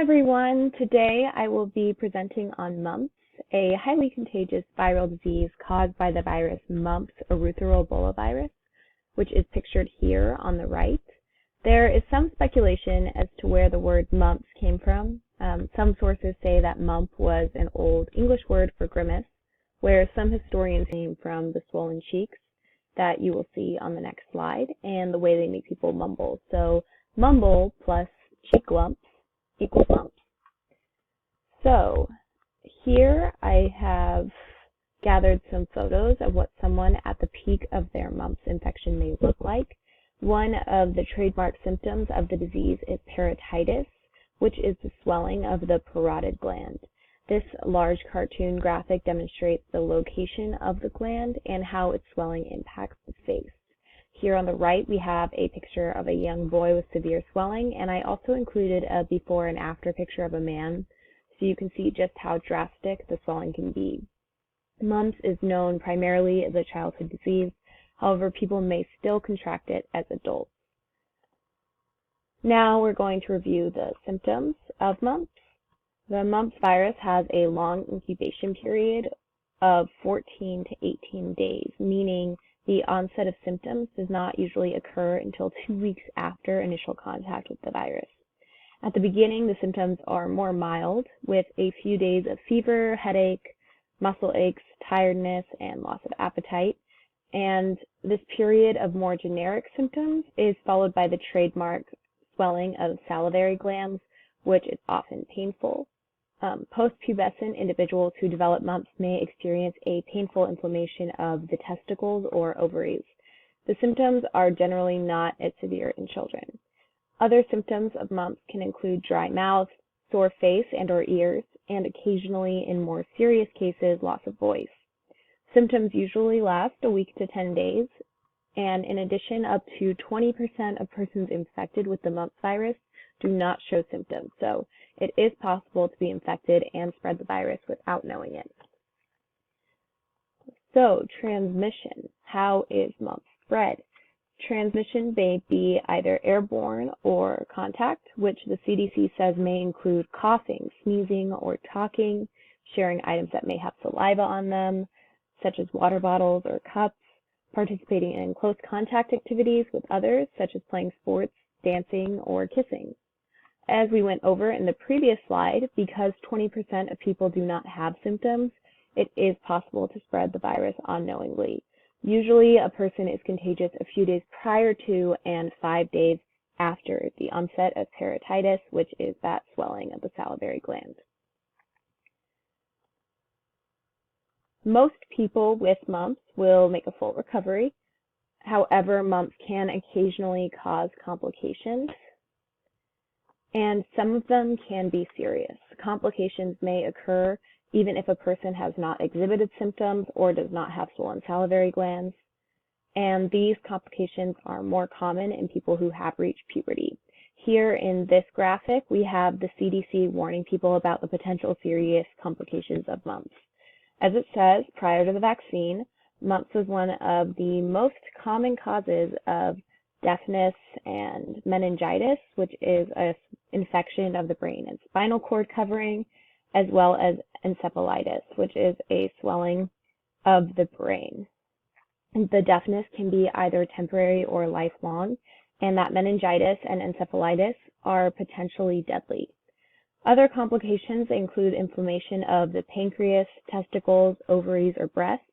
everyone. Today I will be presenting on mumps, a highly contagious viral disease caused by the virus Mumps Orthorubolavirus, which is pictured here on the right. There is some speculation as to where the word mumps came from. Some sources say that mump was an old English word for grimace, where some historians came from the swollen cheeks that you will see on the next slide, and the way they make people mumble. So mumble plus cheek lumps equals mumps. So here I have gathered some photos of what someone at the peak of their mumps infection may look like. One of the trademark symptoms of the disease is parotitis, which is the swelling of the parotid gland. This large cartoon graphic demonstrates the location of the gland and how its swelling impacts the face. Here on the right, we have a picture of a young boy with severe swelling, and I also included a before and after picture of a man, so you can see just how drastic the swelling can be. Mumps is known primarily as a childhood disease. However, people may still contract it as adults. Now we're going to review the symptoms of mumps. The mumps virus has a long incubation period of 14 to 18 days, meaning the onset of symptoms does not usually occur until 2 weeks after initial contact with the virus. At the beginning, the symptoms are more mild, with a few days of fever, headache, muscle aches, tiredness, and loss of appetite. And this period of more generic symptoms is followed by the trademark swelling of salivary glands, which is often painful. Post-pubescent individuals who develop mumps may experience a painful inflammation of the testicles or ovaries. The symptoms are generally not as severe in children. Other symptoms of mumps can include dry mouth, sore face and/or ears, and occasionally, in more serious cases, loss of voice. Symptoms usually last a week to 10 days, and in addition, up to 20% of persons infected with the mumps virus do not show symptoms, so it is possible to be infected and spread the virus without knowing it. So, transmission. How is mumps spread? Transmission may be either airborne or contact, which the CDC says may include coughing, sneezing, or talking, sharing items that may have saliva on them, such as water bottles or cups, participating in close contact activities with others, such as playing sports, dancing, or kissing. As we went over in the previous slide, because 20% of people do not have symptoms, it is possible to spread the virus unknowingly. Usually, a person is contagious a few days prior to and 5 days after the onset of parotitis, which is that swelling of the salivary gland. Most people with mumps will make a full recovery. However, mumps can occasionally cause complications, and some of them can be serious. Complications may occur even if a person has not exhibited symptoms or does not have swollen salivary glands, and these complications are more common in people who have reached puberty. Here in this graphic, we have the CDC warning people about the potential serious complications of mumps. As it says, prior to the vaccine, mumps was one of the most common causes of deafness and meningitis, which is an infection of the brain and spinal cord covering, as well as encephalitis, which is a swelling of the brain. The deafness can be either temporary or lifelong, and that meningitis and encephalitis are potentially deadly. Other complications include inflammation of the pancreas, testicles, ovaries, or breasts.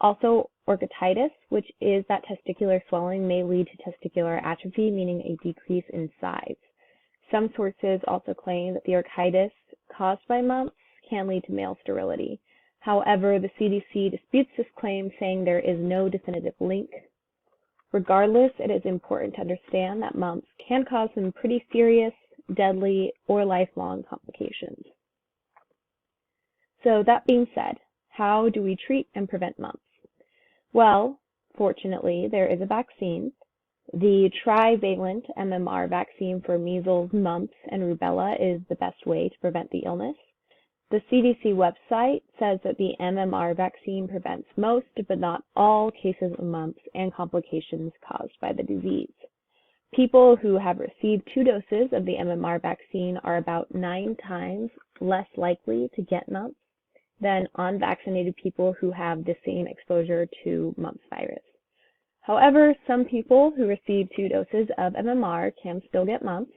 Also, orchitis, which is that testicular swelling may lead to testicular atrophy, meaning a decrease in size. Some sources also claim that the orchitis caused by mumps can lead to male sterility. However, the CDC disputes this claim, saying there is no definitive link. Regardless, it is important to understand that mumps can cause some pretty serious, deadly, or lifelong complications. So that being said, how do we treat and prevent mumps? Well, fortunately, there is a vaccine. The trivalent MMR vaccine for measles, mumps, and rubella is the best way to prevent the illness. The CDC website says that the MMR vaccine prevents most, but not all, cases of mumps and complications caused by the disease. People who have received 2 doses of the MMR vaccine are about 9 times less likely to get mumps than unvaccinated people who have the same exposure to mumps virus. However, some people who receive 2 doses of MMR can still get mumps,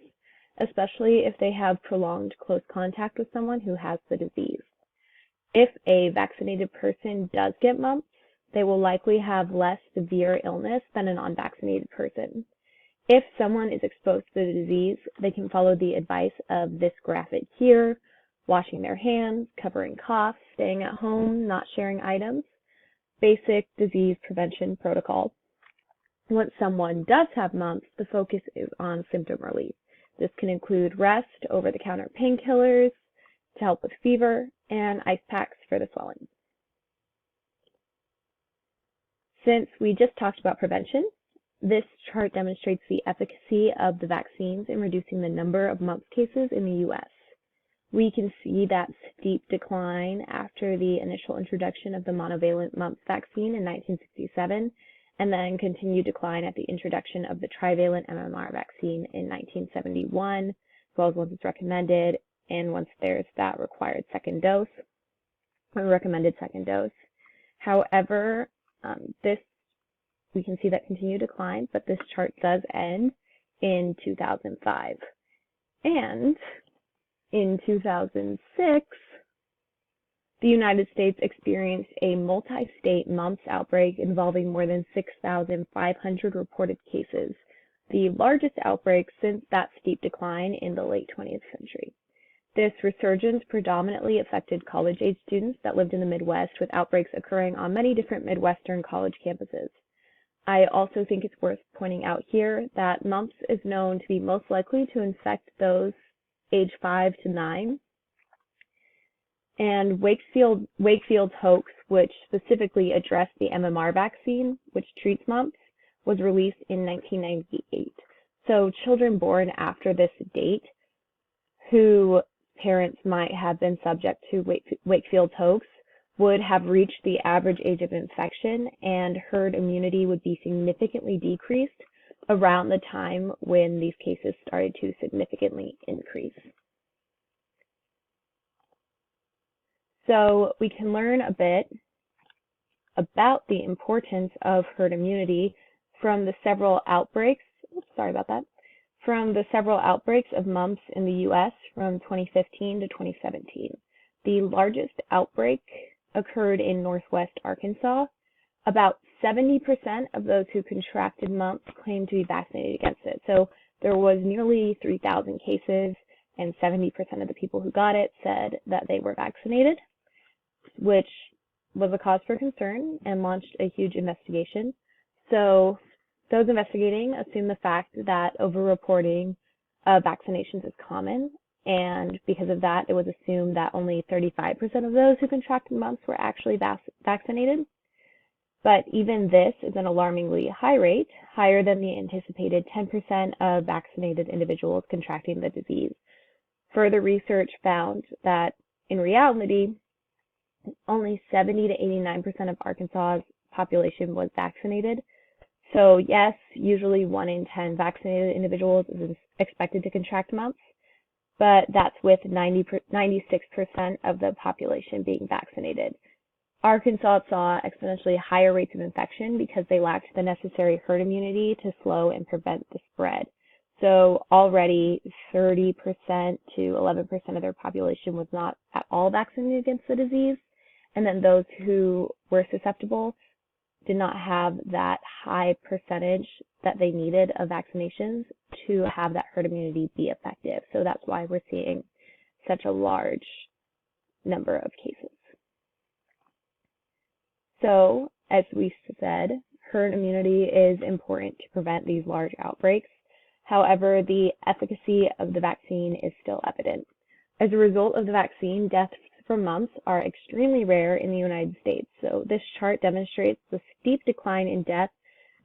especially if they have prolonged close contact with someone who has the disease. If a vaccinated person does get mumps, they will likely have less severe illness than an unvaccinated person. If someone is exposed to the disease, they can follow the advice of this graphic here, washing their hands, covering coughs, staying at home, not sharing items, basic disease prevention protocol. Once someone does have mumps, the focus is on symptom relief. This can include rest, over-the-counter painkillers to help with fever, and ice packs for the swelling. Since we just talked about prevention, this chart demonstrates the efficacy of the vaccines in reducing the number of mumps cases in the U.S. We can see that steep decline after the initial introduction of the monovalent mumps vaccine in 1967, and then continued decline at the introduction of the trivalent MMR vaccine in 1971, as well as once it's recommended, and once there's that required second dose, or recommended second dose. However, we can see that continued decline, but this chart does end in 2005. And in 2006, the United States experienced a multi-state mumps outbreak involving more than 6,500 reported cases, the largest outbreak since that steep decline in the late 20th century. This resurgence predominantly affected college-age students that lived in the Midwest, with outbreaks occurring on many different Midwestern college campuses. I also think it's worth pointing out here that mumps is known to be most likely to infect those age 5 to 9. And Wakefield's hoax, which specifically addressed the MMR vaccine, which treats mumps, was released in 1998. So children born after this date who parents might have been subject to Wakefield's hoax would have reached the average age of infection, and herd immunity would be significantly decreased around the time when these cases started to significantly increase. So we can learn a bit about the importance of herd immunity from the several outbreaks, from the several outbreaks of mumps in the U.S. from 2015 to 2017. The largest outbreak occurred in northwest Arkansas. About 70% of those who contracted mumps claimed to be vaccinated against it. So there was nearly 3,000 cases, and 70% of the people who got it said that they were vaccinated, which was a cause for concern and launched a huge investigation. So those investigating assume the fact that overreporting of vaccinations is common, and because of that, it was assumed that only 35% of those who contracted mumps were actually vaccinated. But even this is an alarmingly high rate, higher than the anticipated 10% of vaccinated individuals contracting the disease. Further research found that in reality, only 70 to 89% of Arkansas's population was vaccinated. So yes, usually 1 in 10 vaccinated individuals is expected to contract mumps, but that's with 96% of the population being vaccinated. Arkansas saw exponentially higher rates of infection because they lacked the necessary herd immunity to slow and prevent the spread. So already 30% to 11% of their population was not at all vaccinated against the disease. And then those who were susceptible did not have that high percentage that they needed of vaccinations to have that herd immunity be effective. So that's why we're seeing such a large number of cases. So, as we said, herd immunity is important to prevent these large outbreaks. However, the efficacy of the vaccine is still evident. As a result of the vaccine, deaths from mumps are extremely rare in the United States. So this chart demonstrates the steep decline in death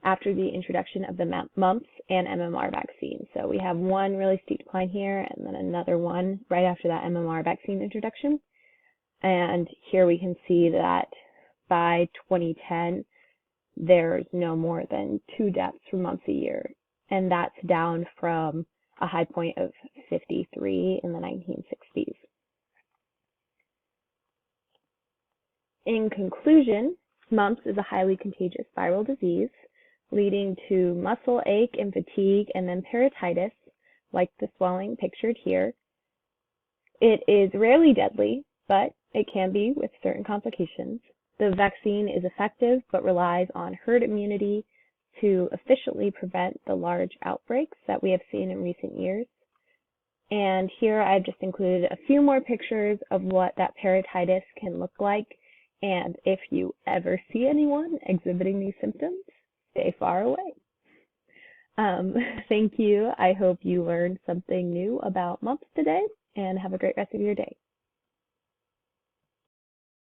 after the introduction of the mumps and MMR vaccine. So we have one really steep decline here, and then another one right after that MMR vaccine introduction. And here we can see that by 2010, there's no more than 2 deaths from mumps a year. and that's down from a high point of 53 in the 1960s. In conclusion, mumps is a highly contagious viral disease leading to muscle ache and fatigue and then parotitis, like the swelling pictured here. It is rarely deadly, but it can be with certain complications. The vaccine is effective but relies on herd immunity to efficiently prevent the large outbreaks that we have seen in recent years. And here I've just included a few more pictures of what that parotitis can look like. And if you ever see anyone exhibiting these symptoms, stay far away. Thank you. I hope you learned something new about mumps today, and have a great rest of your day.